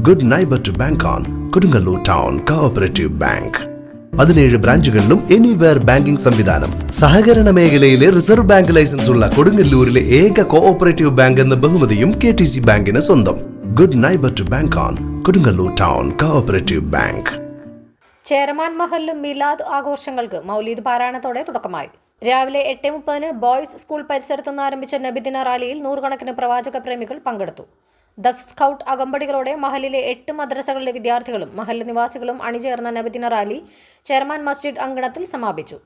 Good neighbour to bank on Kodungallur town cooperative bank. 17 ബ്രാഞ്ചുകളിലും anywhere banking സംവിധാനം. സഹകരണ മേഖലയിലെ റിസർവ് ബാങ്ക് ലൈസൻസ് ഉള്ള കൊടുങ്ങല്ലൂരിലെ ഏക കോഓപ്പറേറ്റീവ് ബാങ്ക് എന്ന ബഹുമതിയും KTC ബാങ്കിന് സ്വന്തം. Good neighbour to bank on Kodungallur town cooperative bank. Cheraman മഹല്ലും മിലാദ് ആഘോഷങ്ങൾക്ക് മൗലീദ് പാരായണത്തോടെ തുടക്കമായി. രാവിലെ 8:30 ബോയ്സ് സ്കൂൾ പരിസരത്തുനിന്ന് ആരംഭിച്ച നബിദിന റാലിയിൽ നൂറുകണക്കിന് പ്രവാചക പ്രേമികൾ പങ്കെടുത്തു. ദഫ് സ്കൗട്ട് അകമ്പടികളോടെ മഹലിലെ 8 മദ്രസകളിലെ വിദ്യാർത്ഥികളും മഹല്ല് നിവാസികളും അണിചേർന്ന നബിദിന റാലി ചെയർമാൻ മസ്ജിദ് അങ്കണത്തിൽ സമാപിച്ചു.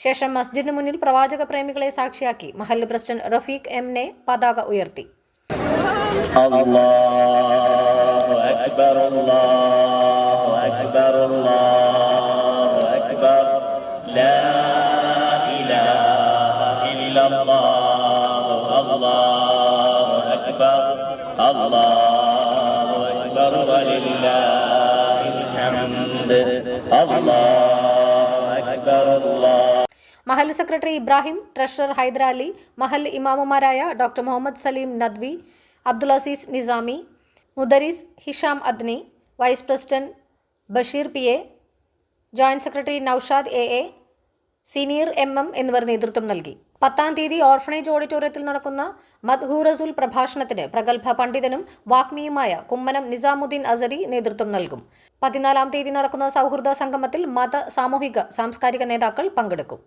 ശേഷം മസ്ജിദിന് മുന്നിൽ പ്രവാചക പ്രേമികളെ സാക്ഷിയാക്കി മഹല്ല് പ്രസിഡന്റ് റഫീഖ് M പതാക ഉയർത്തി. അല്ലാഹു അക്ബർ അല്ലാഹു അക്ബർ അല്ലാഹു അക്ബർ ലാ ഇലാഹ ഇല്ലല്ലാഹു അല്ലാഹു അക്ബർ അല്ലാഹു അക്ബർ വലില്ലാഹിൽ ഹംദ് അല്ലാഹു അക്ബർ അല്ലാഹു. മഹല്ല് സെക്രട്ടറി ഇബ്രാഹിം, ട്രഷറർ ഹൈദരാലി, മഹല്ല് ഇമാമുമാരായ ഡോക്ടർ മുഹമ്മദ് സലീം നദ്വി, അബ്ദുൽ അസീസ് നിസാമി, മുദരീസ് Hisham Adni, vice president Basheer PA, joint secretary Naushad AA, senior MM എന്നിവർ നേതൃത്വം നൽകി. 10-ാം തീയതി ഓർഫനേജ് ഓഡിറ്റോറിയത്തിൽ നടക്കുന്ന മദ്ഹൂറസുൽ പ്രഭാഷണത്തിന് പ്രഗത്ഭ പണ്ഡിതനും വാഗ്മിയുമായ കുമ്മനം നിസാമുദ്ദീൻ അസരി നേതൃത്വം നൽകും. 14-ാം തീയതി നടക്കുന്ന സൗഹൃദ സംഗമത്തിൽ മത, സാമൂഹിക, സാംസ്കാരിക നേതാക്കൾ പങ്കെടുക്കും.